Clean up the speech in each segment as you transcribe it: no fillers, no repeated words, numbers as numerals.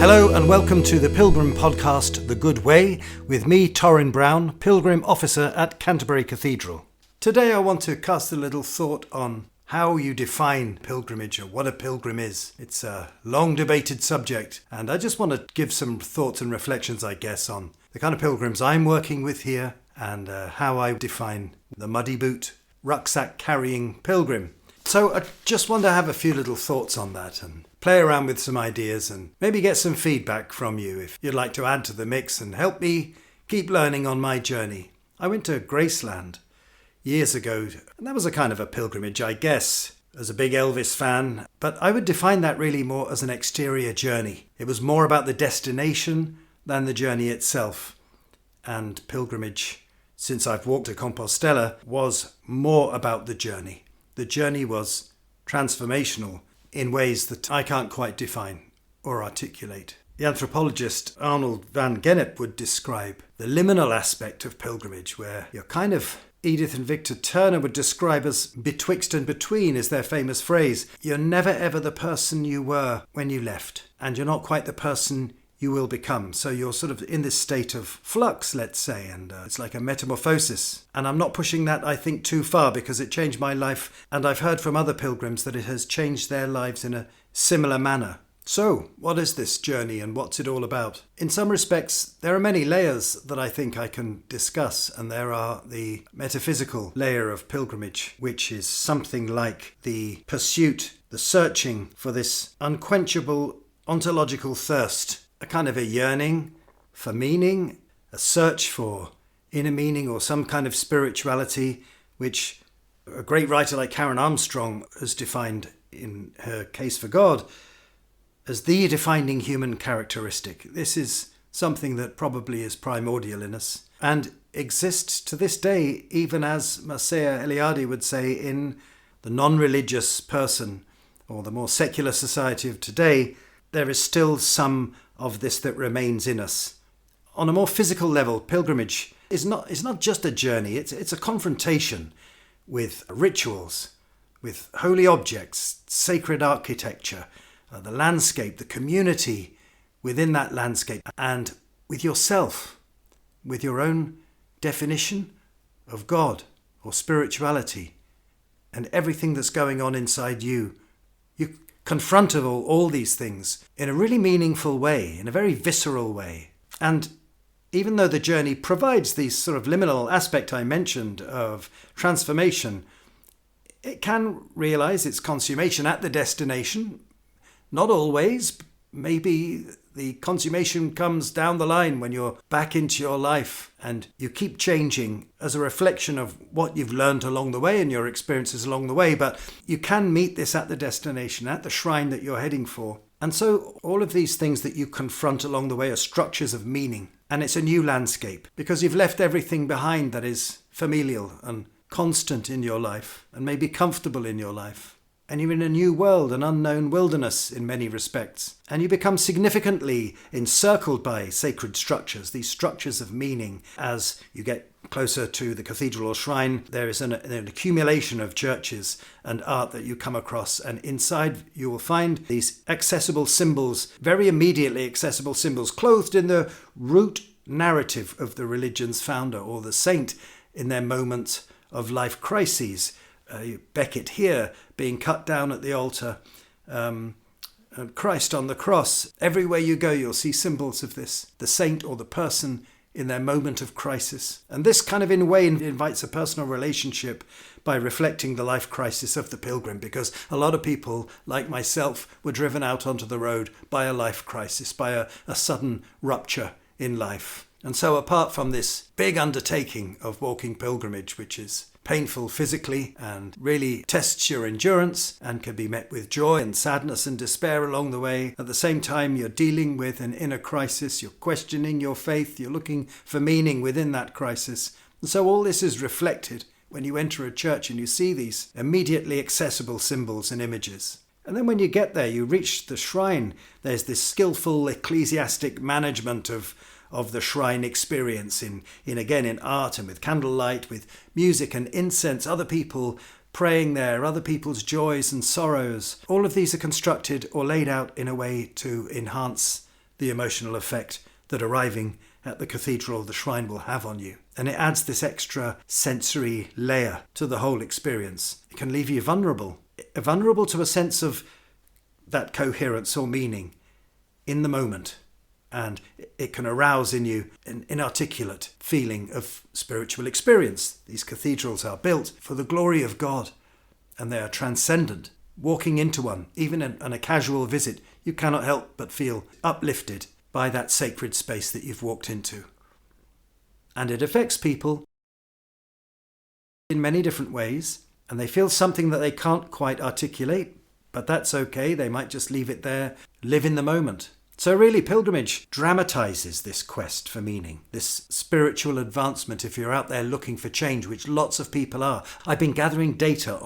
Hello and welcome to the Pilgrim podcast, The Good Way, with me, Torrin Brown, Pilgrim Officer at Canterbury Cathedral. Today I want to cast a little thought on how you define pilgrimage or what a pilgrim is. It's a long debated subject, and I just want to give some thoughts and reflections, I guess, on the kind of pilgrims I'm working with here and how I define the muddy boot, rucksack carrying pilgrim. So I just want to have a few little thoughts on that and play around with some ideas and maybe get some feedback from you if you'd like to add to the mix and help me keep learning on my journey. I went to Graceland years ago, and that was a kind of a pilgrimage, I guess, as a big Elvis fan, but I would define that really more as an exterior journey. It was more about the destination than the journey itself. And pilgrimage, since I've walked to Compostela, was more about the journey. The journey was transformational in ways that I can't quite define or articulate. The anthropologist Arnold van Gennep would describe the liminal aspect of pilgrimage, where you're kind of, Edith and Victor Turner would describe as betwixt and between is their famous phrase. You're never ever the person you were when you left, and you're not quite the person you will become. So you're sort of in this state of flux, let's say, and it's like a metamorphosis. And I'm not pushing that, I think, too far because it changed my life, and I've heard from other pilgrims that it has changed their lives in a similar manner. So, what is this journey and what's it all about? In some respects, there are many layers that I think I can discuss, and there are the metaphysical layer of pilgrimage, which is something like the pursuit, the searching for this unquenchable ontological thirst, a kind of a yearning for meaning, a search for inner meaning or some kind of spirituality, which a great writer like Karen Armstrong has defined in her Case for God as the defining human characteristic. This is something that probably is primordial in us and exists to this day, even as Mircea Eliade would say, in the non-religious person or the more secular society of today. There is still some of this that remains in us. On a more physical level, pilgrimage is not just a journey, it's a confrontation with rituals, with holy objects, sacred architecture, the landscape, the community within that landscape, and with yourself, with your own definition of God or spirituality and everything that's going on inside you. You confront all these things in a really meaningful way, in a very visceral way. And even though the journey provides these sort of liminal aspect I mentioned of transformation, it can realize its consummation at the destination. Not always. Maybe the consummation comes down the line when you're back into your life and you keep changing as a reflection of what you've learned along the way and your experiences along the way. But you can meet this at the destination, at the shrine that you're heading for. And so all of these things that you confront along the way are structures of meaning. And it's a new landscape because you've left everything behind that is familial and constant in your life and maybe comfortable in your life. And you're in a new world, an unknown wilderness in many respects. And you become significantly encircled by sacred structures, these structures of meaning. As you get closer to the cathedral or shrine, there is an accumulation of churches and art that you come across. And inside you will find these accessible symbols, very immediately accessible symbols, clothed in the root narrative of the religion's founder or the saint in their moments of life crises. Becket here being cut down at the altar, and Christ on the cross. Everywhere you go, you'll see symbols of this, the saint or the person in their moment of crisis. And this kind of, in a way, invites a personal relationship by reflecting the life crisis of the pilgrim, because a lot of people, like myself, were driven out onto the road by a life crisis, by a sudden rupture in life. And so apart from this big undertaking of walking pilgrimage, which is painful physically and really tests your endurance and can be met with joy and sadness and despair along the way. At the same time, you're dealing with an inner crisis, you're questioning your faith, you're looking for meaning within that crisis. And so all this is reflected when you enter a church and you see these immediately accessible symbols and images. And then when you get there, you reach the shrine, there's this skillful ecclesiastic management of the shrine experience in art and with candlelight, with music and incense, other people praying there, other people's joys and sorrows. All of these are constructed or laid out in a way to enhance the emotional effect that arriving at the cathedral or the shrine will have on you. And it adds this extra sensory layer to the whole experience. It can leave you vulnerable to a sense of that coherence or meaning in the moment. And it can arouse in you an inarticulate feeling of spiritual experience. These cathedrals are built for the glory of God, and they are transcendent. Walking into one, even on a casual visit, you cannot help but feel uplifted by that sacred space that you've walked into. And it affects people in many different ways, and they feel something that they can't quite articulate, but that's okay. They might just leave it there, live in the moment. So really, pilgrimage dramatizes this quest for meaning, this spiritual advancement if you're out there looking for change, which lots of people are. I've been gathering data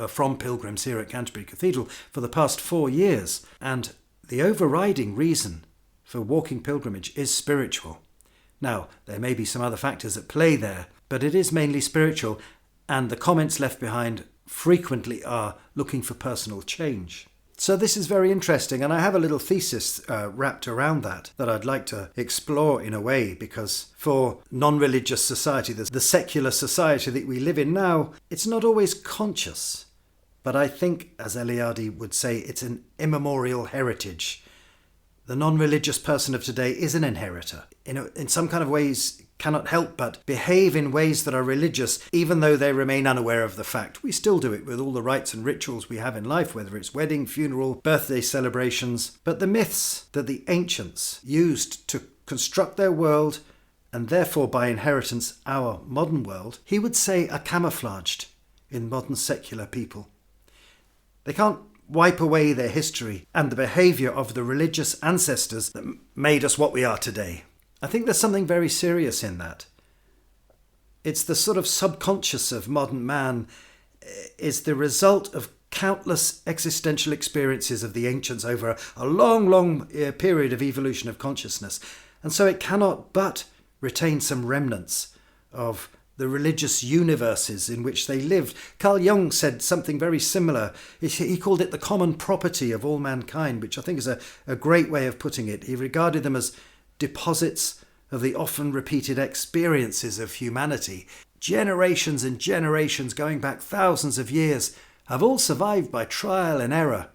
from pilgrims here at Canterbury Cathedral for the past 4 years, and the overriding reason for walking pilgrimage is spiritual. Now, there may be some other factors at play there, but it is mainly spiritual, and the comments left behind frequently are looking for personal change. So this is very interesting, and I have a little thesis wrapped around that I'd like to explore in a way, because for non-religious society, the secular society that we live in now, it's not always conscious. But I think, as Eliade would say, it's an immemorial heritage. The non-religious person of today is an inheritor. In some kind of ways, cannot help but behave in ways that are religious, even though they remain unaware of the fact. We still do it with all the rites and rituals we have in life, whether it's wedding, funeral, birthday celebrations. But the myths that the ancients used to construct their world, and therefore by inheritance our modern world, he would say are camouflaged in modern secular people. They can't wipe away their history and the behaviour of the religious ancestors that made us what we are today. I think there's something very serious in that. It's the sort of subconscious of modern man is the result of countless existential experiences of the ancients over a long period of evolution of consciousness. And so it cannot but retain some remnants of the religious universes in which they lived. Carl Jung said something very similar. He called it the common property of all mankind, which I think is a great way of putting it. He regarded them as deposits of the often repeated experiences of humanity. Generations and generations, going back thousands of years, have all survived by trial and error,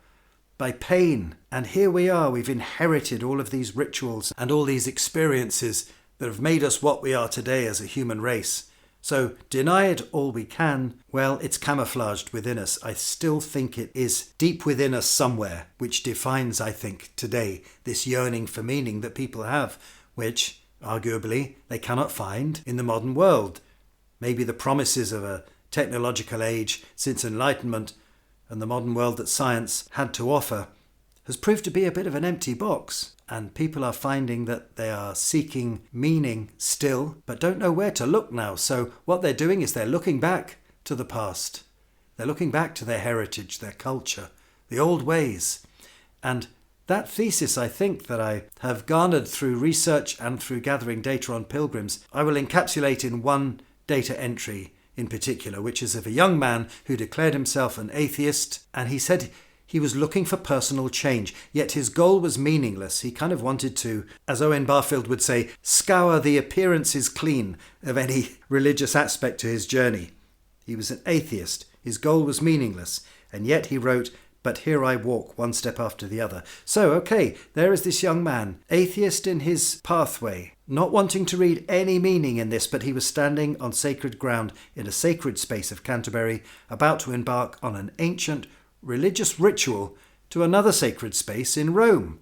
by pain. And here we are, we've inherited all of these rituals and all these experiences that have made us what we are today as a human race. So deny it all we can, well, it's camouflaged within us. I still think it is deep within us somewhere, which defines, I think, today, this yearning for meaning that people have, which, arguably, they cannot find in the modern world. Maybe the promises of a technological age since Enlightenment and the modern world that science had to offer has proved to be a bit of an empty box. And people are finding that they are seeking meaning still, but don't know where to look now. So what they're doing is they're looking back to the past. They're looking back to their heritage, their culture, the old ways. And that thesis, I think, that I have garnered through research and through gathering data on pilgrims, I will encapsulate in one data entry in particular, which is of a young man who declared himself an atheist, and he said he was looking for personal change, yet his goal was meaningless. He kind of wanted to, as Owen Barfield would say, scour the appearances clean of any religious aspect to his journey. He was an atheist. His goal was meaningless. And yet he wrote, "But here I walk, one step after the other." So, okay, there is this young man, atheist in his pathway, not wanting to read any meaning in this, but he was standing on sacred ground in a sacred space of Canterbury, about to embark on an ancient religious ritual to another sacred space in Rome.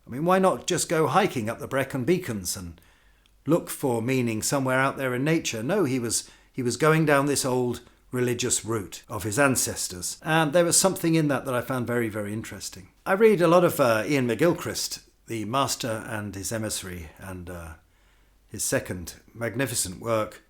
I mean, why not just go hiking up the Brecon Beacons and look for meaning somewhere out there in nature? No, he was going down this old religious route of his ancestors. And there was something in that I found very, very interesting. I read a lot of Ian McGilchrist, the Master and His Emissary, and his second magnificent work,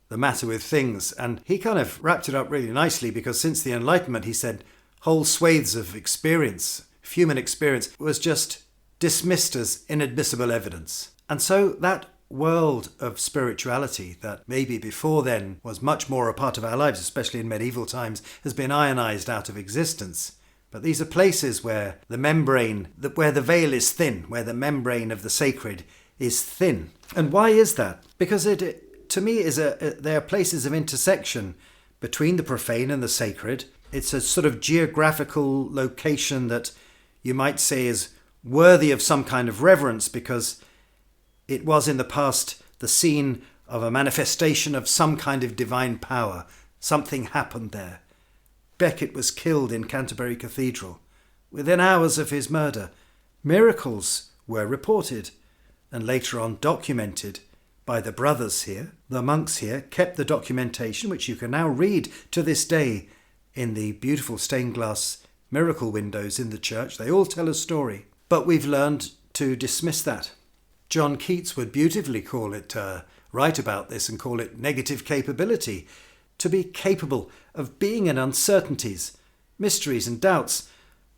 The Matter with Things. And he kind of wrapped it up really nicely, because since the Enlightenment, he said, whole swathes of experience, human experience, was just dismissed as inadmissible evidence. And so that world of spirituality that maybe before then was much more a part of our lives, especially in medieval times, has been ionized out of existence. But these are places where the membrane, where the veil is thin, where the membrane of the sacred is thin. And why is that? Because to me, they are places of intersection between the profane and the sacred. It's a sort of geographical location that you might say is worthy of some kind of reverence because it was in the past the scene of a manifestation of some kind of divine power. Something happened there. Becket was killed in Canterbury Cathedral. Within hours of his murder, miracles were reported and later on documented by the brothers here. The monks here kept the documentation, which you can now read to this day in the beautiful stained glass miracle windows in the church. They all tell a story. But we've learned to dismiss that. John Keats would beautifully write about this and call it negative capability. To be capable of being in uncertainties, mysteries and doubts,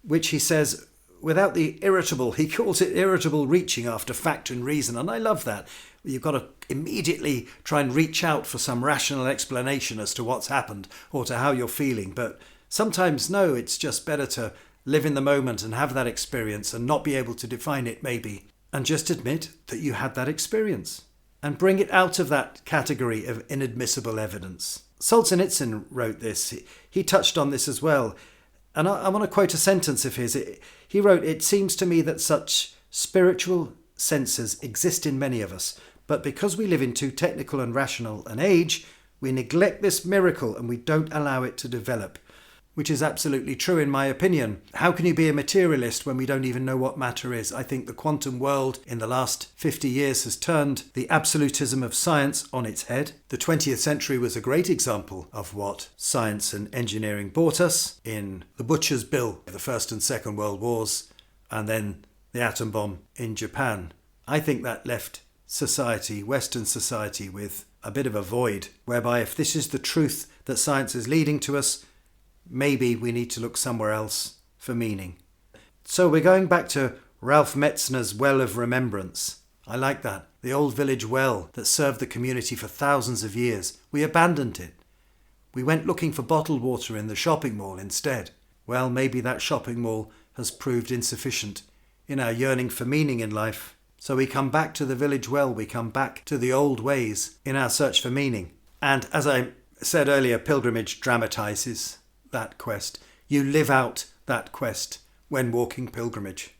which he says, without the irritable, he calls it irritable reaching after fact and reason. And I love that. You've got to immediately try and reach out for some rational explanation as to what's happened or to how you're feeling. But sometimes, no, it's just better to live in the moment and have that experience and not be able to define it maybe. And just admit that you had that experience and bring it out of that category of inadmissible evidence. Solzhenitsyn wrote this. He touched on this as well. And I want to quote a sentence of his. He wrote, "It seems to me that such spiritual senses exist in many of us, but because we live in too technical and rational an age, we neglect this miracle and we don't allow it to develop." Which is absolutely true in my opinion. How can you be a materialist when we don't even know what matter is? I think the quantum world in the last 50 years has turned the absolutism of science on its head. The 20th century was a great example of what science and engineering brought us in the butcher's bill of the First and Second World Wars and then the atom bomb in Japan. I think that left society, Western society, with a bit of a void, whereby if this is the truth that science is leading to us, maybe we need to look somewhere else for meaning. So we're going back to Ralph Metzner's Well of Remembrance. I like that. The old village well that served the community for thousands of years. We abandoned it. We went looking for bottled water in the shopping mall instead. Well, maybe that shopping mall has proved insufficient in our yearning for meaning in life. So we come back to the village well. We come back to the old ways in our search for meaning. And as I said earlier, pilgrimage dramatizes that quest. You live out that quest when walking pilgrimage.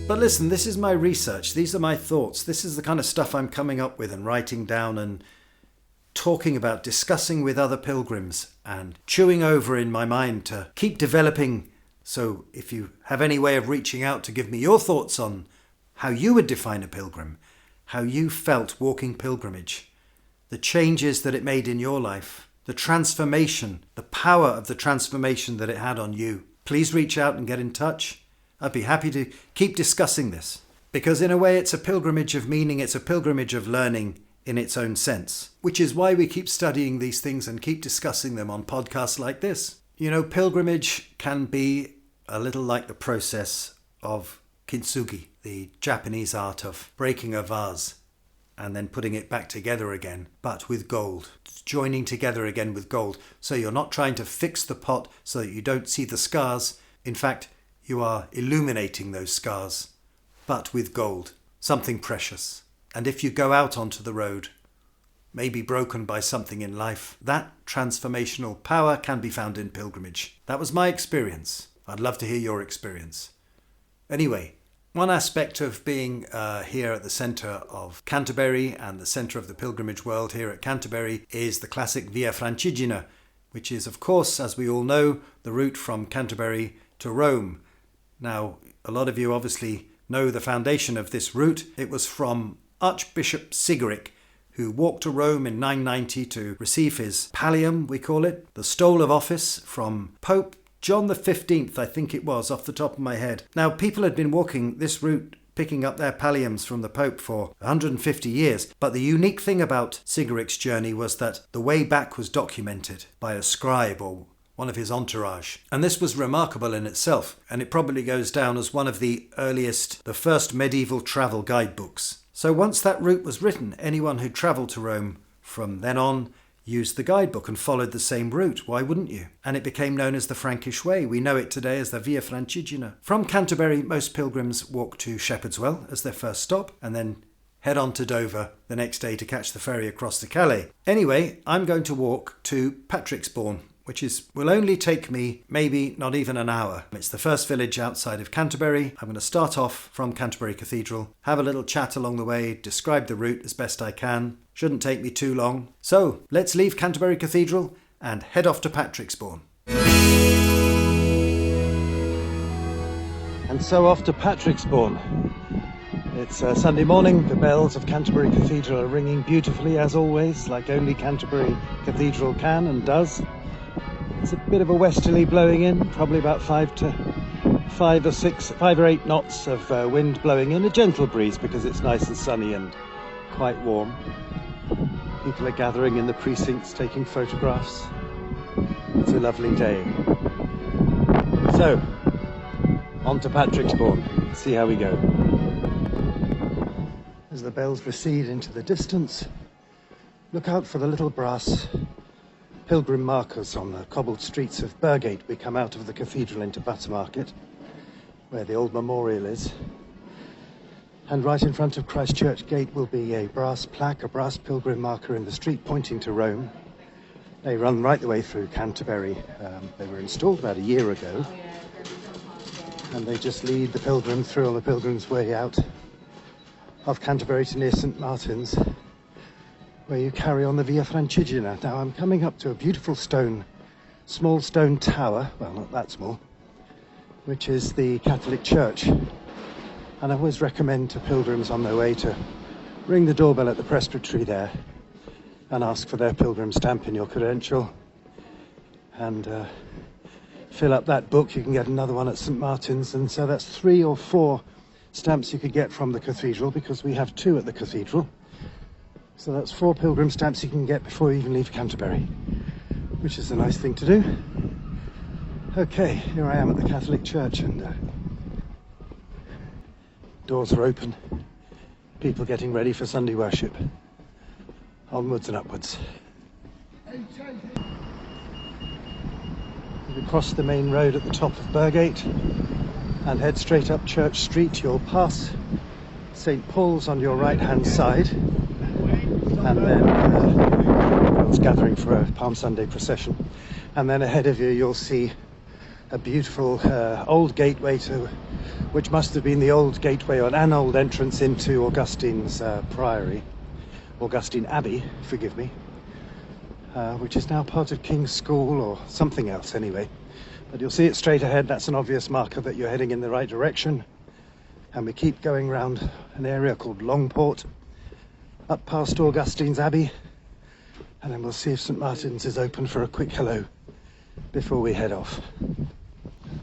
But listen, this is my research. These are my thoughts. This is the kind of stuff I'm coming up with and writing down and talking about, discussing with other pilgrims and chewing over in my mind to keep developing. So if you have any way of reaching out to give me your thoughts on how you would define a pilgrim, how you felt walking pilgrimage, the changes that it made in your life, the transformation, the power of the transformation that it had on you. Please reach out and get in touch. I'd be happy to keep discussing this. Because in a way it's a pilgrimage of meaning, it's a pilgrimage of learning in its own sense. Which is why we keep studying these things and keep discussing them on podcasts like this. You know, pilgrimage can be a little like the process of kintsugi, the Japanese art of breaking a vase and then putting it back together again, but with gold. Joining together again with gold. So you're not trying to fix the pot so that you don't see the scars. In fact, you are illuminating those scars, but with gold, something precious. And if you go out onto the road, maybe broken by something in life, that transformational power can be found in pilgrimage. That was my experience. I'd love to hear your experience. Anyway, one aspect of being here at the centre of Canterbury and the centre of the pilgrimage world here at Canterbury is the classic Via Francigena, which is, of course, as we all know, the route from Canterbury to Rome. Now, a lot of you obviously know the foundation of this route. It was from Archbishop Sigeric, who walked to Rome in 990 to receive his pallium, we call it, the stole of office from Pope John the 15th, I think it was, off the top of my head. Now, people had been walking this route, picking up their palliums from the Pope for 150 years. But the unique thing about Sigeric's journey was that the way back was documented by a scribe or one of his entourage. And this was remarkable in itself. And it probably goes down as one of the first medieval travel guidebooks. So once that route was written, anyone who travelled to Rome from then on used the guidebook and followed the same route. Why wouldn't you? And it became known as the Frankish Way. We know it today as the Via Francigena. From Canterbury, most pilgrims walk to Shepherd's Well as their first stop and then head on to Dover the next day to catch the ferry across to Calais. Anyway, I'm going to walk to Patrixbourne, which will only take me maybe not even an hour. It's the first village outside of Canterbury. I'm going to start off from Canterbury Cathedral, have a little chat along the way, describe the route as best I can. Shouldn't take me too long. So let's leave Canterbury Cathedral and head off to Patrixbourne. And so off to Patrixbourne. It's Sunday morning. The bells of Canterbury Cathedral are ringing beautifully as always, like only Canterbury Cathedral can and does. It's a bit of a westerly blowing in, probably about 5 or 8 knots of wind blowing in, a gentle breeze because it's nice and sunny and quite warm. People are gathering in the precincts, taking photographs. It's a lovely day. So, on to Patrixbourne, see how we go. As the bells recede into the distance, look out for the little brass pilgrim markers on the cobbled streets of Burgate. We come out of the cathedral into Buttermarket, where the old memorial is. And right in front of Christ Church Gate will be a brass plaque, a brass pilgrim marker in the street pointing to Rome. They run right the way through Canterbury. They were installed about a year ago. And they just lead the pilgrim through on the pilgrim's way out of Canterbury to near St Martin's, where you carry on the Via Francigena. Now I'm coming up to a beautiful small stone tower, well not that small, which is the Catholic Church. And I always recommend to pilgrims on their way to ring the doorbell at the presbytery there and ask for their pilgrim stamp in your credential and fill up that book. You can get another one at St Martin's, and so that's 3 or 4 stamps you could get from the cathedral, because we have 2 at the cathedral. So that's 4 pilgrim stamps you can get before you even leave Canterbury, which is a nice thing to do. Okay, here I am at the Catholic Church, and doors are open. People getting ready for Sunday worship. Onwards and upwards. You cross the main road at the top of Burgate and head straight up Church Street. You'll pass St Paul's on your right hand side, and then it's gathering for a Palm Sunday procession, and then ahead of you you'll see a beautiful old gateway which must have been the old gateway or an old entrance into Augustine's priory, Augustine Abbey, forgive me, which is now part of King's School or something else anyway. But you'll see it straight ahead. That's an obvious marker that you're heading in the right direction. And we keep going round an area called Longport, up past Augustine's Abbey, and then we'll see if St Martin's is open for a quick hello before we head off.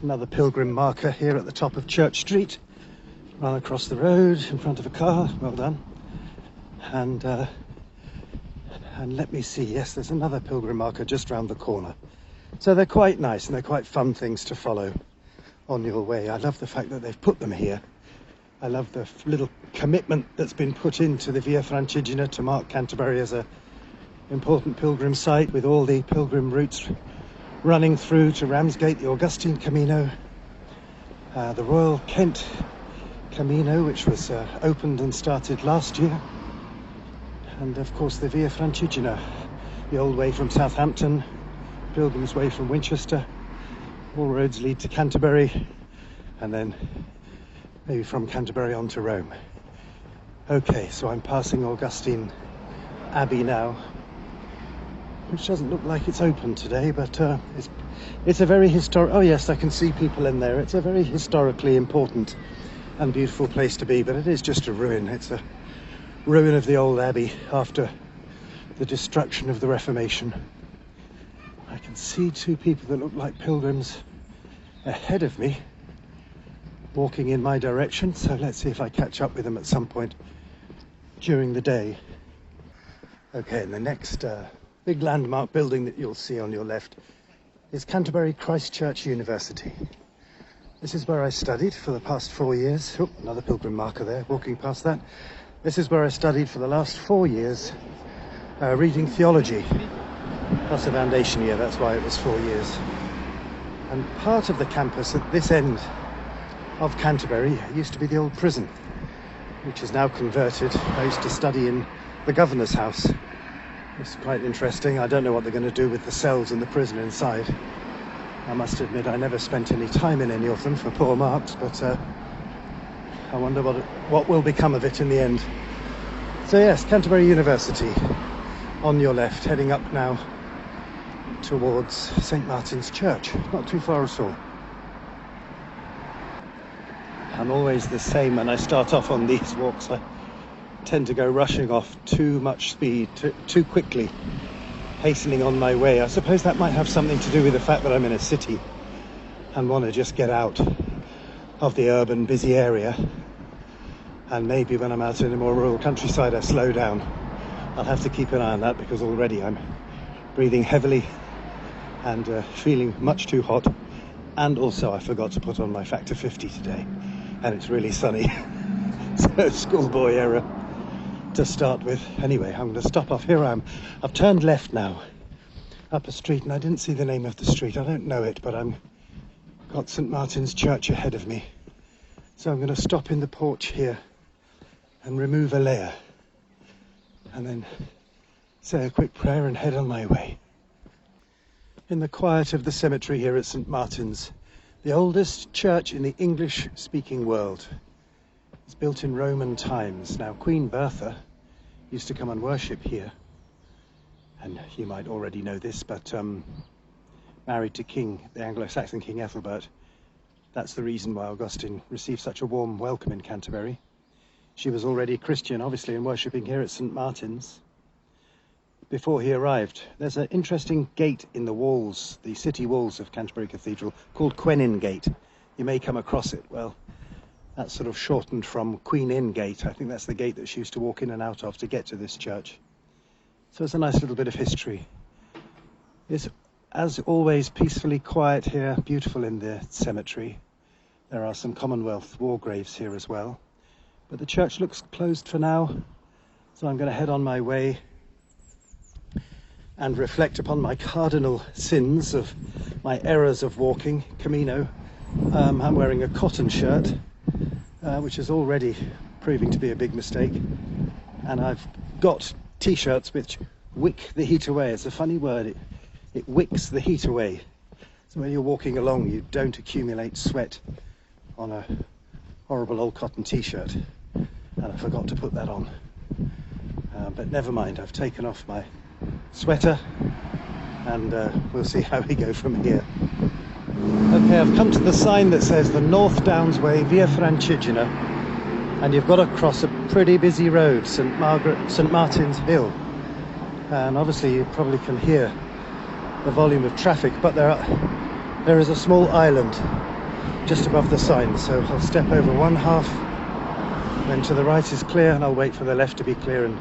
Another pilgrim marker here at the top of Church Street. Run across the road in front of a car. Well done. And let me see. Yes, there's another pilgrim marker just round the corner. So they're quite nice and they're quite fun things to follow on your way. I love the fact that they've put them here. I love the little commitment that's been put into the Via Francigena to mark Canterbury as an important pilgrim site, with all the pilgrim routes running through to Ramsgate, the Augustine Camino, the Royal Kent Camino, which was opened and started last year, and of course the Via Francigena, the old way from Southampton, Pilgrim's Way from Winchester. All roads lead to Canterbury, and then maybe from Canterbury on to Rome. Okay, so I'm passing Augustine Abbey now, which doesn't look like it's open today, but it's a very historic... Oh yes, I can see people in there. It's a very historically important and beautiful place to be, but it is just a ruin. It's a ruin of the old abbey after the destruction of the Reformation. I can see 2 people that look like pilgrims ahead of me walking in my direction, so let's see if I catch up with them at some point during the day. Okay, and the next big landmark building that you'll see on your left is Canterbury Christ Church University. This is where I studied for the past 4 years. Oh, another pilgrim marker there, walking past that. This is where I studied for the last 4 years, reading theology. plus a foundation year, that's why it was 4 years. And part of the campus at this end of Canterbury used to be the old prison, which is now converted. I used to study in the governor's house. It's quite interesting. I don't know what they're going to do with the cells in the prison inside. I must admit I never spent any time in any of them for poor marks, but I wonder what will become of it in the end. So yes, Canterbury University on your left, heading up now towards St Martin's Church, not too far at all. I'm always the same when I start off on these walks. I tend to go rushing off too much speed, too quickly, hastening on my way. I suppose that might have something to do with the fact that I'm in a city and want to just get out of the urban busy area, and maybe when I'm out in a more rural countryside I slow down. I'll have to keep an eye on that, because already I'm breathing heavily and feeling much too hot, and also I forgot to put on my factor 50 today, and it's really sunny. So schoolboy error to start with. Anyway, I'm going to stop off. Here I am. I've turned left now up a street, and I didn't see the name of the street. I don't know it, but I'm got St Martin's Church ahead of me, so I'm going to stop in the porch here and remove a layer, and then say a quick prayer and head on my way. In the quiet of the cemetery here at St Martin's, the oldest church in the English-speaking world. It's built in Roman times. Now, Queen Bertha used to come and worship here, and you might already know this, but married to the Anglo-Saxon King Ethelbert. That's the reason why Augustine received such a warm welcome in Canterbury. She was already a Christian, obviously, and worshipping here at St Martin's before he arrived. There's an interesting gate in the walls, the city walls of Canterbury Cathedral, called Queen Gate. You may come across it. Well, that's sort of shortened from Queen Inn Gate. I think that's the gate that she used to walk in and out of to get to this church. So it's a nice little bit of history. It's, as always, peacefully quiet here, beautiful in the cemetery. There are some Commonwealth war graves here as well. But the church looks closed for now, so I'm going to head on my way and reflect upon my cardinal sins of my errors of walking, Camino. I'm wearing a cotton shirt, which is already proving to be a big mistake. And I've got t-shirts which wick the heat away. It's a funny word, it wicks the heat away. So when you're walking along, you don't accumulate sweat on a horrible old cotton t-shirt. And I forgot to put that on. But never mind, I've taken off my sweater, and we'll see how we go from here. Okay, I've come to the sign that says the North Downs Way, Via Francigena, and you've got to cross a pretty busy road, St Martin's Hill, and obviously you probably can hear the volume of traffic, but there is a small island just above the sign, so I'll step over one half, then to the right is clear, and I'll wait for the left to be clear and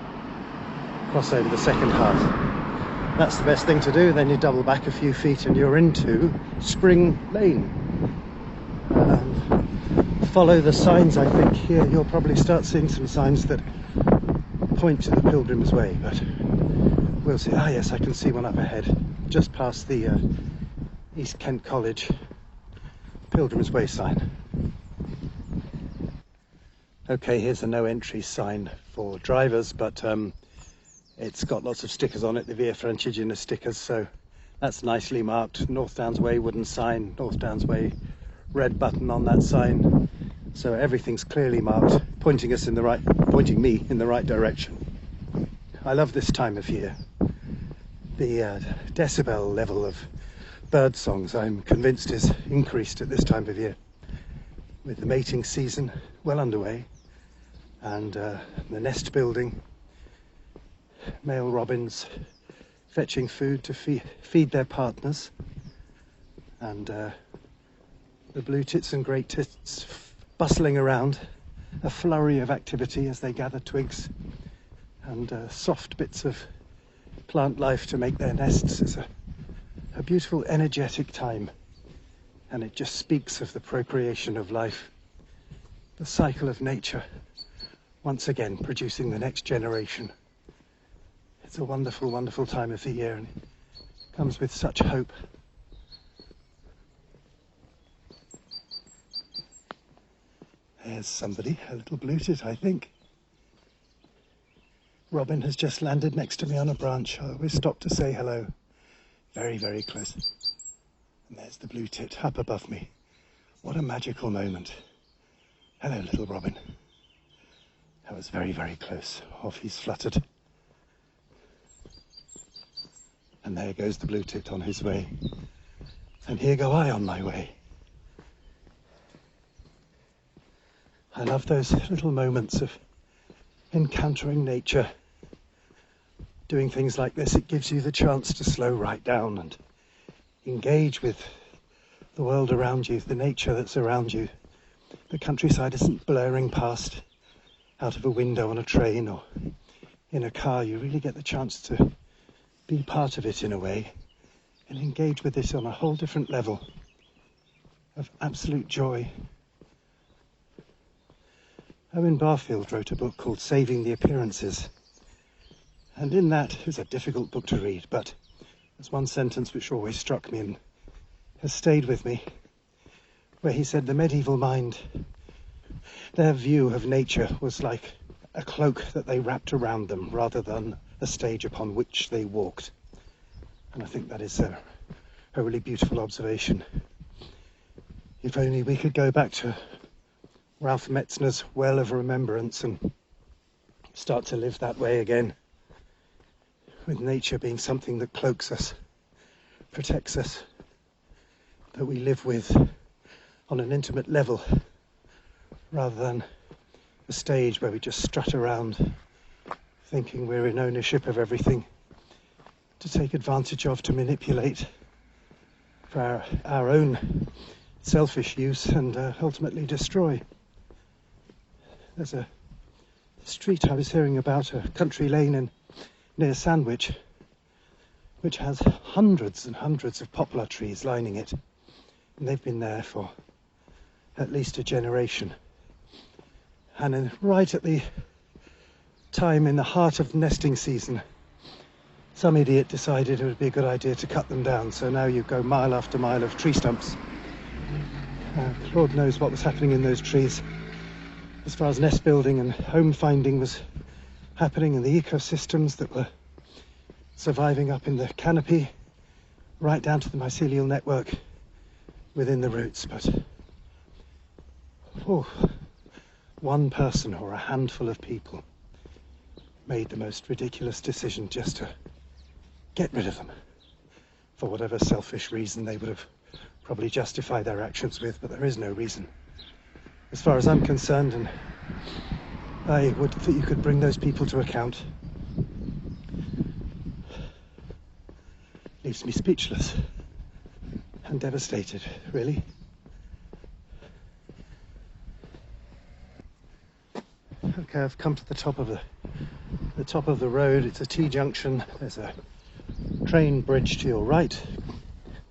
cross over the second half. That's the best thing to do. Then you double back a few feet and you're into Spring Lane. Follow the signs, I think. Here you'll probably start seeing some signs that point to the Pilgrim's Way, but we'll see. Ah yes, I can see one up ahead, just past the East Kent College Pilgrim's Way sign. Okay, here's a no entry sign for drivers, but it's got lots of stickers on it, the Via Francigena stickers, so that's nicely marked. North Downs Way wooden sign, North Downs Way red button on that sign. So everything's clearly marked, pointing me in the right direction. I love this time of year. The decibel level of bird songs, I'm convinced, is increased at this time of year, with the mating season well underway, and the nest building. Male robins fetching food to feed their partners, and the blue tits and great tits bustling around, a flurry of activity as they gather twigs and soft bits of plant life to make their nests. It's a beautiful, energetic time, and it just speaks of the procreation of life, the cycle of nature, once again producing the next generation. It's a wonderful, wonderful time of the year, and comes with such hope. There's somebody, a little bluetit, I think. Robin has just landed next to me on a branch. I always stop to say hello. Very, very close. And there's the bluetit up above me. What a magical moment. Hello, little Robin. That was very, very close. Off he's fluttered. And there goes the bluetit on his way. And here go I on my way. I love those little moments of encountering nature. Doing things like this, it gives you the chance to slow right down and engage with the world around you, the nature that's around you. The countryside isn't blurring past out of a window on a train or in a car. You really get the chance to be part of it in a way and engage with it on a whole different level of absolute joy. Owen Barfield wrote a book called Saving the Appearances, and in that, it was a difficult book to read, but there's one sentence which always struck me and has stayed with me, where he said the medieval mind, their view of nature was like a cloak that they wrapped around them rather than a stage upon which they walked. And I think that is a really beautiful observation. If only we could go back to Ralph Metzner's Well of Remembrance and start to live that way again, with nature being something that cloaks us, protects us, that we live with on an intimate level, rather than a stage where we just strut around thinking we're in ownership of everything to take advantage of, to manipulate for our own selfish use and ultimately destroy. There's a street I was hearing about, a country lane near Sandwich, which has hundreds and hundreds of poplar trees lining it, and they've been there for at least a generation. And right at the time, in the heart of nesting season, some idiot decided it would be a good idea to cut them down, so now you go mile after mile of tree stumps. Lord knows what was happening in those trees as far as nest building and home finding was happening, in the ecosystems that were surviving up in the canopy, right down to the mycelial network within the roots. But one person or a handful of people made the most ridiculous decision just to get rid of them for whatever selfish reason they would have probably justified their actions with, but there is no reason as far as I'm concerned, and I would that you could bring those people to account. Leaves me speechless and devastated, really. Okay, I've come to the top of the road. It's a T-junction. There's a train bridge to your right.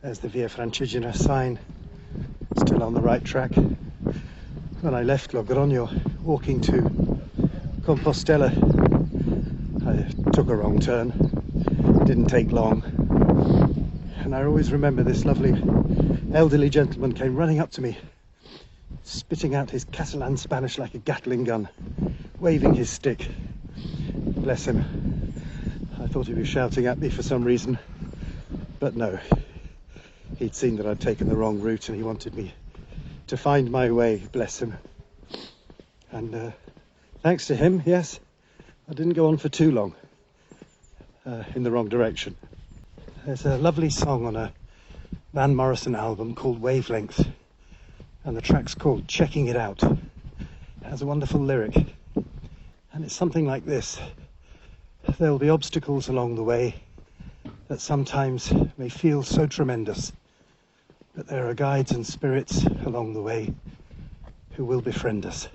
There's the Via Francigena sign, still on the right track. When I left Logroño, walking to Compostela, I took a wrong turn. Didn't take long. And I always remember this lovely elderly gentleman came running up to me, spitting out his Catalan Spanish like a Gatling gun, waving his stick. Bless him. I thought he was shouting at me for some reason, but no. He'd seen that I'd taken the wrong route and he wanted me to find my way, bless him. And thanks to him, yes, I didn't go on for too long in the wrong direction. There's a lovely song on a Van Morrison album called Wavelength, and the track's called Checking It Out. It has a wonderful lyric, and it's something like this. There'll be obstacles along the way that sometimes may feel so tremendous, but there are guides and spirits along the way who will befriend us.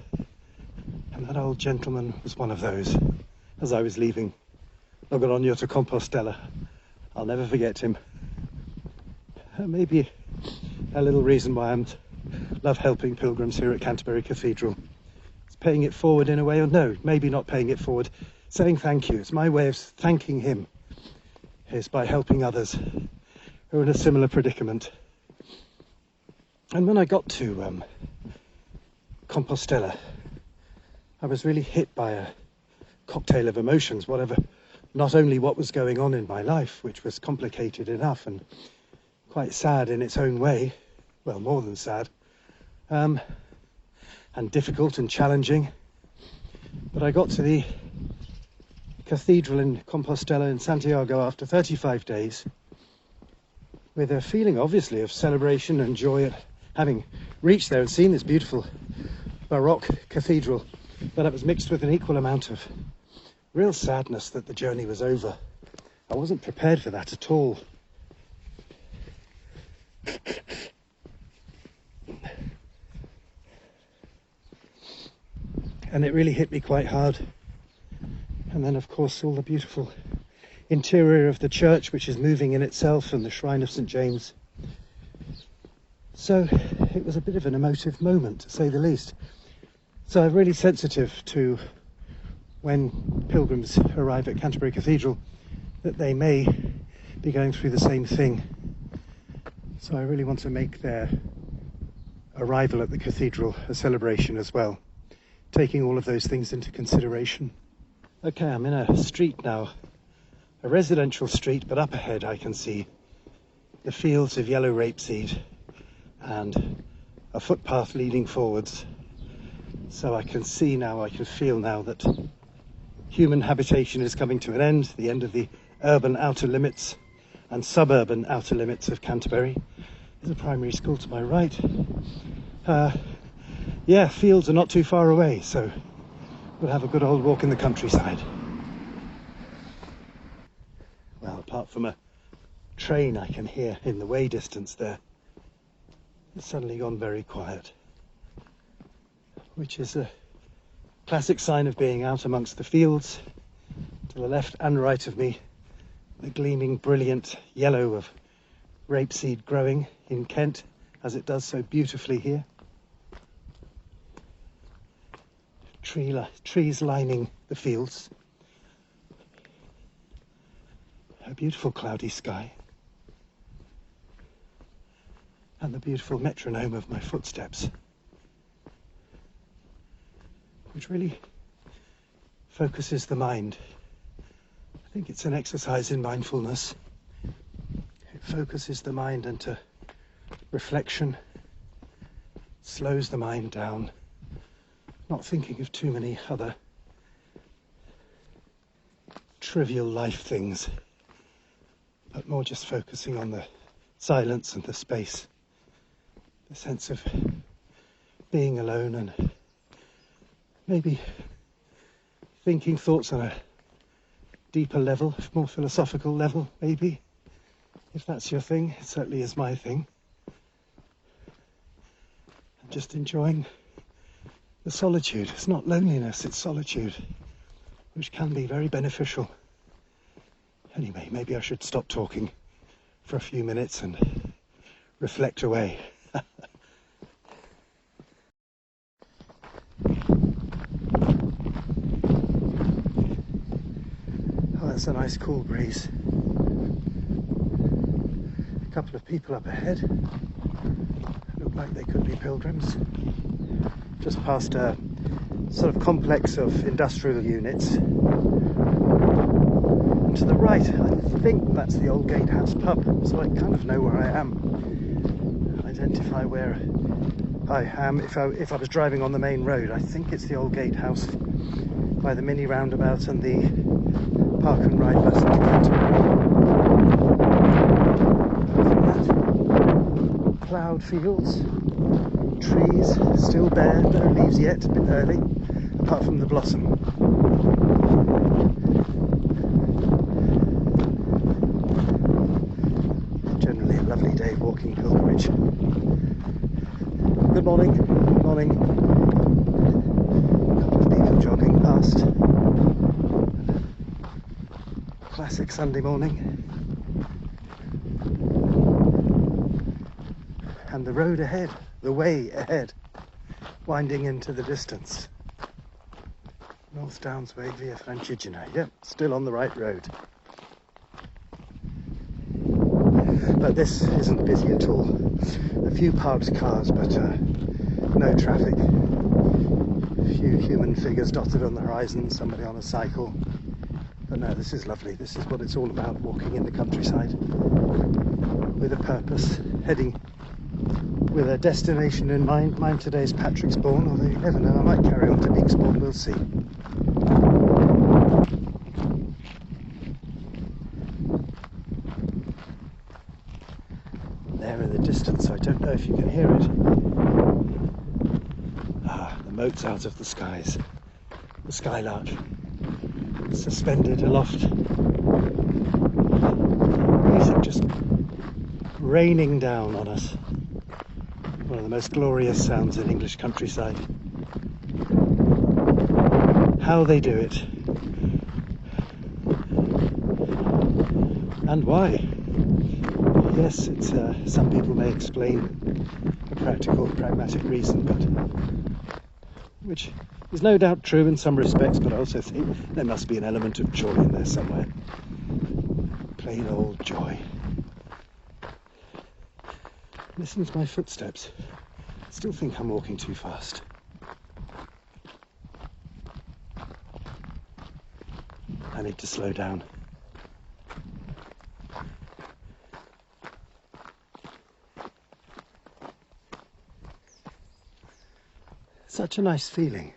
And that old gentleman was one of those. As I was leaving Logroño to Compostela, I'll never forget him. Maybe a little reason why I love helping pilgrims here at Canterbury Cathedral. It's paying it forward in a way, or no, maybe not paying it forward, saying thank you. It's my way of thanking him, is by helping others are in a similar predicament. And when I got to Compostela, I was really hit by a cocktail of emotions, not only what was going on in my life, which was complicated enough and quite sad in its own way, well, more than sad, and difficult and challenging, but I got to the cathedral in Compostela in Santiago after 35 days with a feeling, obviously, of celebration and joy at having reached there and seen this beautiful Baroque cathedral, but it was mixed with an equal amount of real sadness that the journey was over. I wasn't prepared for that at all. And it really hit me quite hard. And then, of course, all the beautiful interior of the church, which is moving in itself, and the shrine of St. James. So it was a bit of an emotive moment, to say the least. So I'm really sensitive to when pilgrims arrive at Canterbury Cathedral that they may be going through the same thing. So I really want to make their arrival at the cathedral a celebration as well, taking all of those things into consideration. Okay, I'm in a street now, a residential street, but up ahead I can see the fields of yellow rapeseed and a footpath leading forwards. So I can see now, I can feel now that human habitation is coming to an end, the end of the urban outer limits and suburban outer limits of Canterbury. There's a primary school to my right. Yeah, fields are not too far away, so we'll have a good old walk in the countryside. Well, apart from a train I can hear in the way distance there, it's suddenly gone very quiet, which is a classic sign of being out amongst the fields. To the left and right of me, the gleaming brilliant yellow of rapeseed growing in Kent, as it does so beautifully here. Trees lining the fields. A beautiful cloudy sky. And the beautiful metronome of my footsteps, which really focuses the mind. I think it's an exercise in mindfulness. It focuses the mind into reflection, slows the mind down, not thinking of too many other trivial life things, but more just focusing on the silence and the space, the sense of being alone and maybe thinking thoughts on a deeper level, more philosophical level, maybe, if that's your thing. It certainly is my thing. And just enjoying the solitude. It's not loneliness, it's solitude, which can be very beneficial. Anyway, maybe I should stop talking for a few minutes and reflect away. It's a nice cool breeze. A couple of people up ahead look like they could be pilgrims. Just past a sort of complex of industrial units. And to the right, I think that's the Old Gatehouse pub, so I kind of know where I am. Identify where I am if I was driving on the main road. I think it's the Old Gatehouse by the mini roundabout and the park and ride bus into Canterbury. Ploughed fields, trees still bare, no leaves yet, a bit early, apart from the blossom. Generally a lovely day walking pilgrimage. Good morning, good morning. A couple of people jogging past. Classic Sunday morning. And the road ahead, the way ahead, winding into the distance. North Downs Way, Via Francigena. Yep, still on the right road. But this isn't busy at all. A few parked cars, but no traffic. A few human figures dotted on the horizon, somebody on a cycle. But no, this is lovely. This is what it's all about, walking in the countryside with a purpose, heading with a destination in mind. Mine today is Patrixbourne, although you never know, I might carry on to Patrixbourne, we'll see. There in the distance, I don't know if you can hear it. Ah, the mote's out of the skies. The skylark, suspended aloft. Music just raining down on us. One of the most glorious sounds in English countryside. How they do it. And why? Yes, it's some people may explain a practical, pragmatic reason, but which is no doubt true in some respects, but I also think there must be an element of joy in there somewhere. Plain old joy. Listen to my footsteps. I still think I'm walking too fast. I need to slow down. Such a nice feeling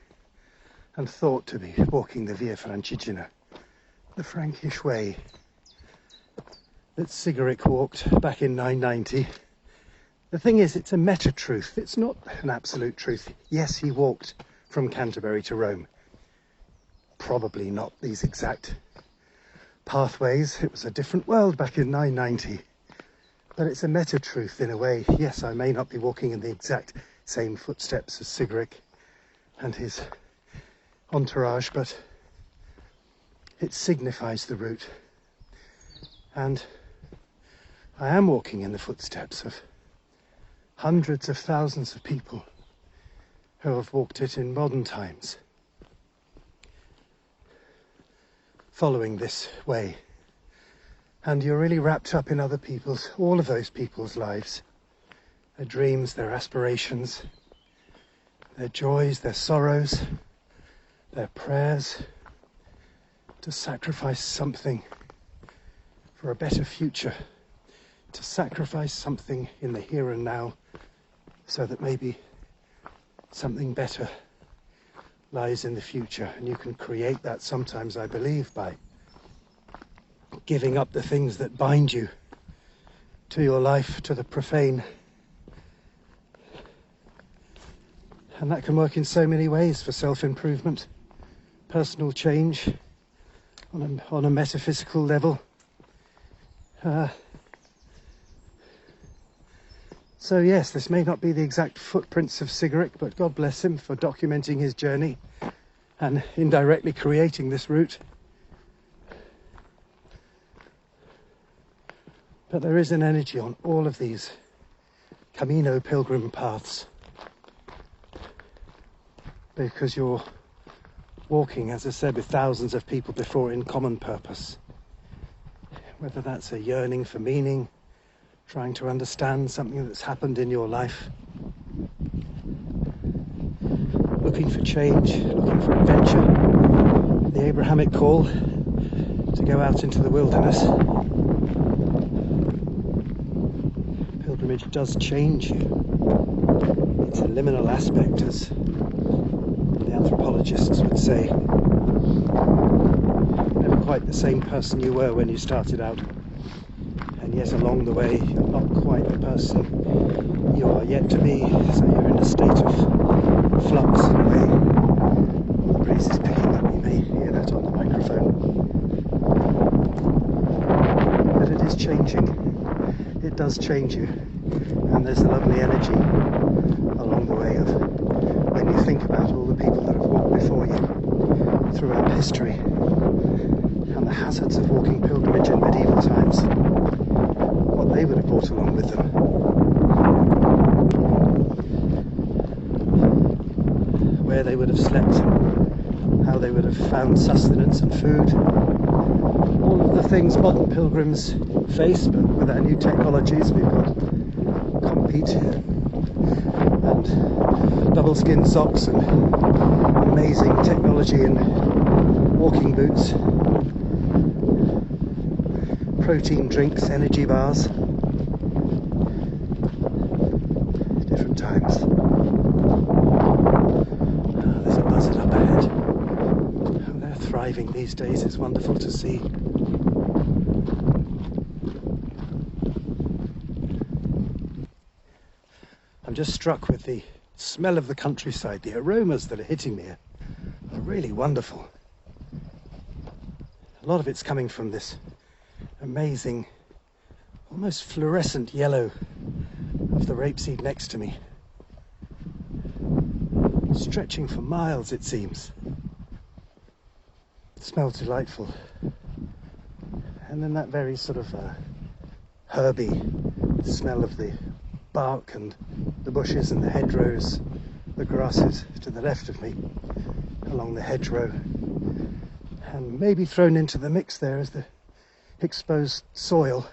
and thought to be walking the Via Francigena, the Frankish way that Sigaric walked back in 990. The thing is, it's a meta-truth. It's not an absolute truth. Yes, he walked from Canterbury to Rome. Probably not these exact pathways. It was a different world back in 990. But it's a meta-truth in a way. Yes, I may not be walking in the exact same footsteps as Sigaric and his entourage, but it signifies the route. And I am walking in the footsteps of hundreds of thousands of people who have walked it in modern times, following this way. And you're really wrapped up in other people's, all of those people's lives, their dreams, their aspirations, their joys, their sorrows, their prayers, to sacrifice something for a better future, to sacrifice something in the here and now, so that maybe something better lies in the future. And you can create that sometimes, I believe, by giving up the things that bind you to your life, to the profane. And that can work in so many ways for self-improvement, personal change, on a metaphysical level. So yes, this may not be the exact footprints of Sigaric, but God bless him for documenting his journey and indirectly creating this route. But there is an energy on all of these Camino pilgrim paths, because you're walking, as I said, with thousands of people before in common purpose. Whether that's a yearning for meaning, trying to understand something that's happened in your life, looking for change, looking for adventure, the Abrahamic call to go out into the wilderness. Pilgrimage does change you. It's a liminal aspect, as the anthropologists would say. Never quite the same person you were when you started out. And yet along the way, you're not quite the person you are yet to be, so you're in a state of flux in a way. The breeze is picking up, you may hear that on the microphone. But it is changing. It does change you. And there's a lovely energy along the way of when you think about all the people that have walked before you throughout history, and the hazards of walking pilgrimage in medieval times, what they would have brought along with them. Where they would have slept, how they would have found sustenance and food, all of the things modern pilgrims face, but with our new technologies we've got concrete and double skin socks and amazing technology in walking boots, protein drinks, energy bars, different times. There's a buzzard up ahead. And they're thriving these days, it's wonderful to see. I'm just struck with the smell of the countryside. The aromas that are hitting me are really wonderful. A lot of it's coming from this amazing, almost fluorescent yellow of the rapeseed next to me, stretching for miles it seems. It smells delightful. And then that very sort of herby smell of the bark and the bushes and the hedgerows, the grasses to the left of me along the hedgerow, and maybe thrown into the mix there is the exposed soil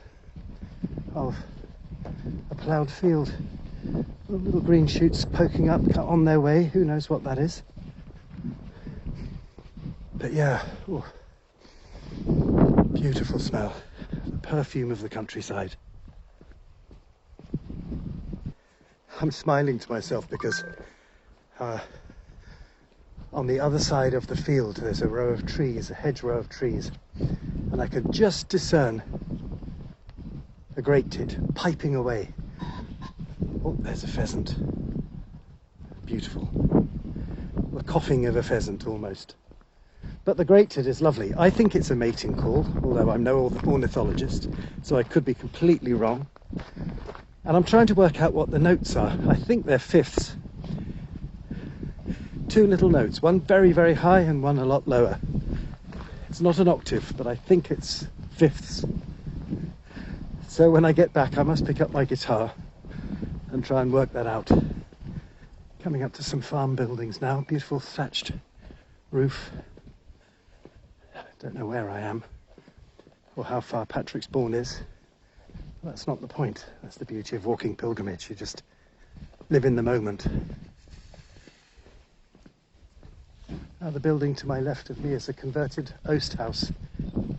of a ploughed field. Little green shoots poking up on their way, who knows what that is. But yeah, ooh, beautiful smell, the perfume of the countryside. I'm smiling to myself because on the other side of the field there's a row of trees, a hedgerow of trees, and I could just discern a great tit piping away. Oh, there's a pheasant. Beautiful. The coughing of a pheasant almost. But the great tit is lovely. I think it's a mating call, although I'm no ornithologist, so I could be completely wrong. And I'm trying to work out what the notes are. I think they're fifths. Two little notes, one very, very high and one a lot lower. It's not an octave, but I think it's fifths. So when I get back, I must pick up my guitar and try and work that out. Coming up to some farm buildings now, beautiful thatched roof. Don't know where I am or how far Patrixbourne is. That's not the point. That's the beauty of walking pilgrimage. You just live in the moment. Now the building to my left of me is a converted oast house.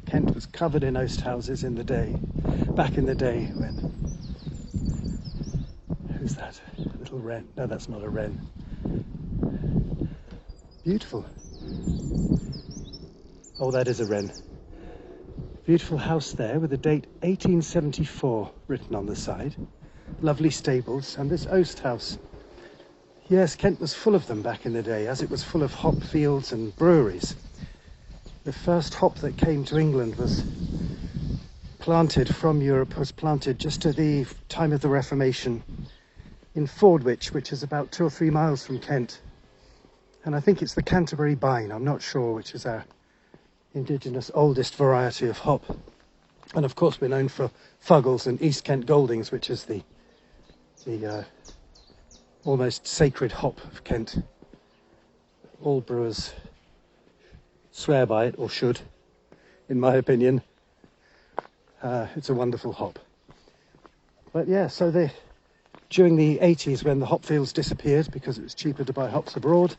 Kent was covered in oast houses in the day, back in the day when... Who's that? A little wren. No, that's not a wren. Beautiful. Oh, that is a wren. Beautiful house there with the date 1874 written on the side. Lovely stables, and this oast house. Yes, Kent was full of them back in the day, as it was full of hop fields and breweries. The first hop that came to England was planted from Europe, was planted just at the time of the Reformation in Fordwich, which is about 2 or 3 miles from Kent. And I think it's the Canterbury Bine, I'm not sure, which is our indigenous oldest variety of hop. And of course we're known for Fuggles and East Kent Goldings, which is the almost sacred hop of Kent. All brewers swear by it, or should, in my opinion. It's a wonderful hop. But yeah, so during the 80s, when the hop fields disappeared because it was cheaper to buy hops abroad,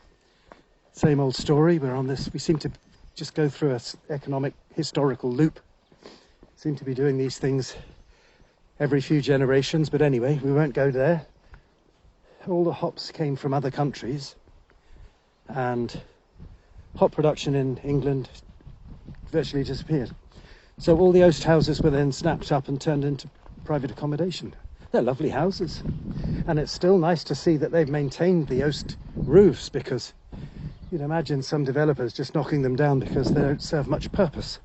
same old story. We seem to just go through an economic historical loop. Seem to be doing these things every few generations, but anyway, we won't go there. All the hops came from other countries, and hop production in England virtually disappeared. So all the oast houses were then snapped up and turned into private accommodation. They're lovely houses, and it's still nice to see that they've maintained the oast roofs, because you'd imagine some developers just knocking them down because they don't serve much purpose.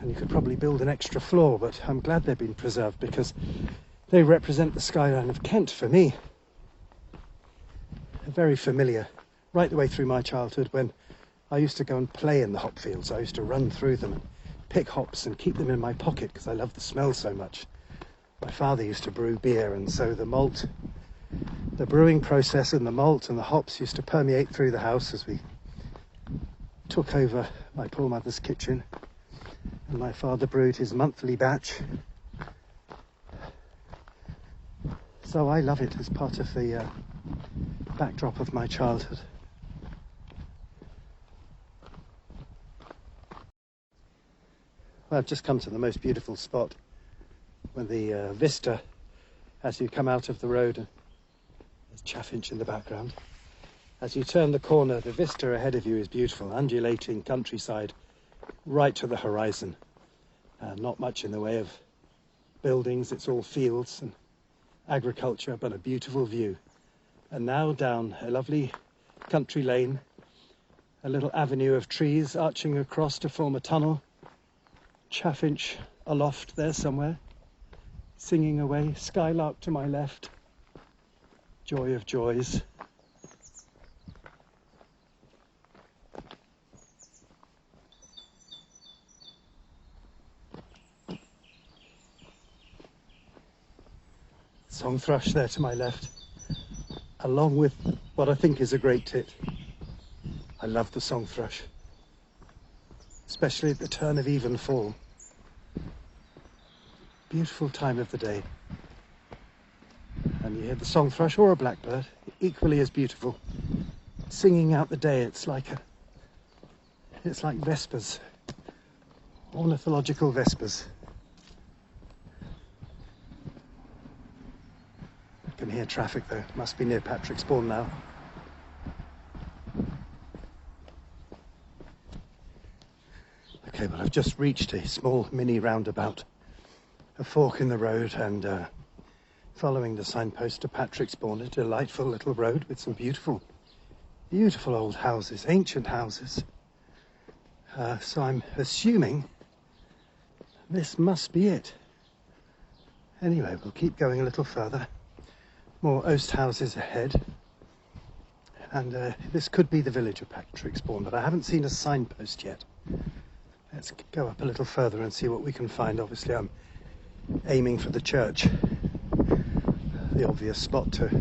And you could probably build an extra floor, but I'm glad they've been preserved because they represent the skyline of Kent for me. They're very familiar, right the way through my childhood, when I used to go and play in the hop fields. I used to run through them and pick hops and keep them in my pocket because I loved the smell so much. My father used to brew beer, and so the malt, the brewing process and the malt and the hops used to permeate through the house as we took over my poor mother's kitchen. And my father brewed his monthly batch. So I love it as part of the backdrop of my childhood. Well, I've just come to the most beautiful spot when the vista, as you come out of the road, there's Chaffinch in the background. As you turn the corner, the vista ahead of you is beautiful, undulating countryside right to the horizon. Not much in the way of buildings, it's all fields and agriculture, but a beautiful view. And now down a lovely country lane, a little avenue of trees arching across to form a tunnel. Chaffinch aloft there somewhere, singing away, skylark to my left, joy of joys. Song thrush there to my left, along with what I think is a great tit. I love the song thrush, especially at the turn of even fall. Beautiful time of the day. And you hear the song thrush or a blackbird, equally as beautiful, singing out the day. It's like vespers, ornithological vespers. I can hear traffic though, must be near Patrixbourne now. Okay, well I've just reached a small mini roundabout, a fork in the road, and following the signpost to Patrixbourne, a delightful little road with some beautiful old houses, ancient houses. So I'm assuming this must be it. Anyway, we'll keep going a little further. More oast houses ahead. And this could be the village of Patrixbourne, but I haven't seen a signpost yet. Let's go up a little further and see what we can find. Obviously, I'm aiming for the church, the obvious spot to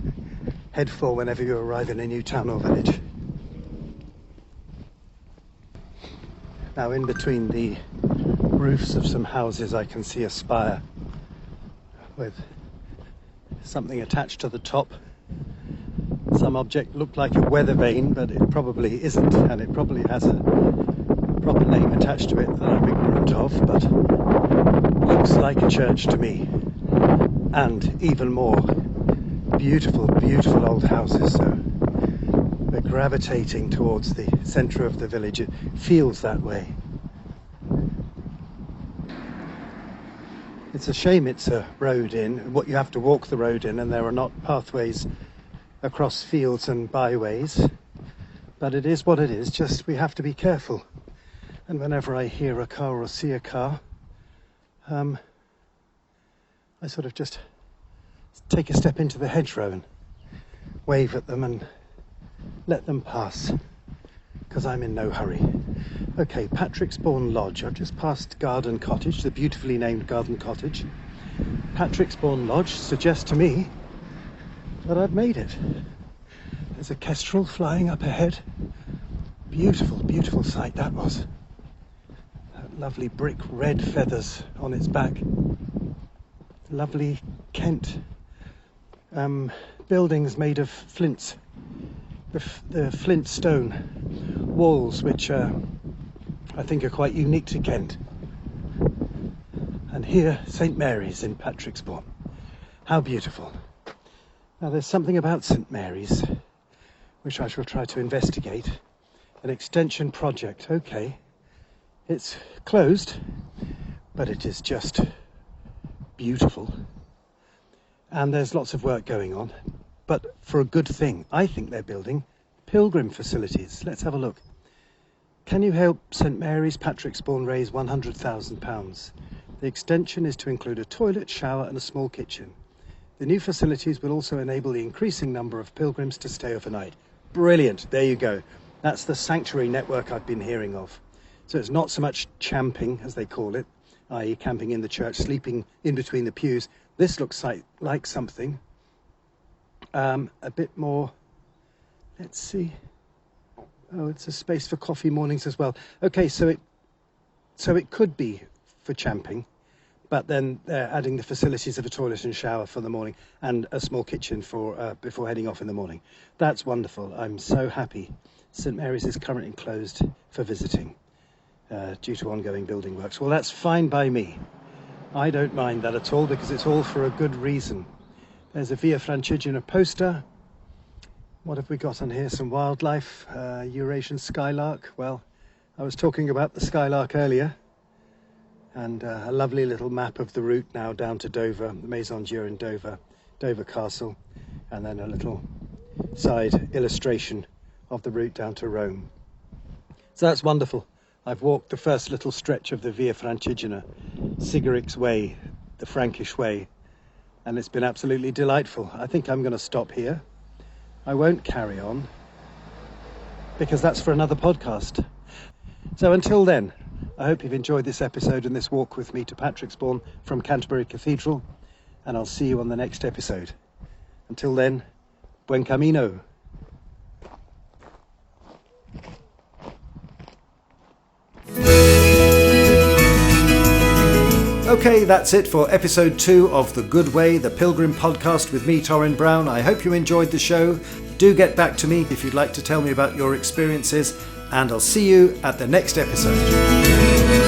head for whenever you arrive in a new town or village. Now, in between the roofs of some houses, I can see a spire with something attached to the top. Some object looked like a weather vane, but it probably isn't, and it probably has a proper name attached to it that I'm ignorant of, but looks like a church to me. And even more, beautiful old houses. So we're gravitating towards the centre of the village. It feels that way. It's a shame it's a road in, what you have to walk the road in, and there are not pathways across fields and byways, but it is what it is. Just we have to be careful. And whenever I hear a car or see a car, I sort of just take a step into the hedgerow and wave at them and let them pass, because I'm in no hurry. Okay, Patrixbourne Lodge. I've just passed Garden Cottage, the beautifully named Garden Cottage. Patrixbourne Lodge suggests to me that I've made it. There's a kestrel flying up ahead. Beautiful sight that was. That lovely brick red feathers on its back. Lovely Kent buildings made of flints. The flint stone walls, which I think are quite unique to Kent. And here, St Mary's in Patrixbourne. How beautiful. Now there's something about St Mary's which I shall try to investigate. An extension project. Okay, it's closed, but it is just beautiful. And there's lots of work going on, but for a good thing. I think they're building pilgrim facilities. Let's have a look. Can you help St Mary's Patrixbourne raise £100,000? The extension is to include a toilet, shower and a small kitchen. The new facilities will also enable the increasing number of pilgrims to stay overnight. Brilliant, there you go. That's the sanctuary network I've been hearing of. So it's not so much champing, as they call it, i.e. camping in the church, sleeping in between the pews. This looks like something a bit more, let's see. Oh, it's a space for coffee mornings as well. Okay, so it could be for champing, but then they're adding the facilities of a toilet and shower for the morning and a small kitchen for before heading off in the morning. That's wonderful. I'm so happy. St Mary's is currently closed for visiting due to ongoing building works. Well, that's fine by me. I don't mind that at all, because it's all for a good reason. There's a Via Francigena poster. What have we got on here? Some wildlife, Eurasian skylark. Well, I was talking about the skylark earlier. And a lovely little map of the route now down to Dover, the Maison Dieu in Dover, Dover Castle, and then a little side illustration of the route down to Rome. So that's wonderful. I've walked the first little stretch of the Via Francigena, Sigaric's Way, the Frankish Way, and it's been absolutely delightful. I think I'm going to stop here. I won't carry on, because that's for another podcast. So until then, I hope you've enjoyed this episode and this walk with me to Patrixbourne from Canterbury Cathedral, and I'll see you on the next episode. Until then, Buen Camino. Okay, that's it for episode 2 of The Good Way, the Pilgrim podcast with me, Torin Brown. I hope you enjoyed the show. Do get back to me if you'd like to tell me about your experiences, and I'll see you at the next episode.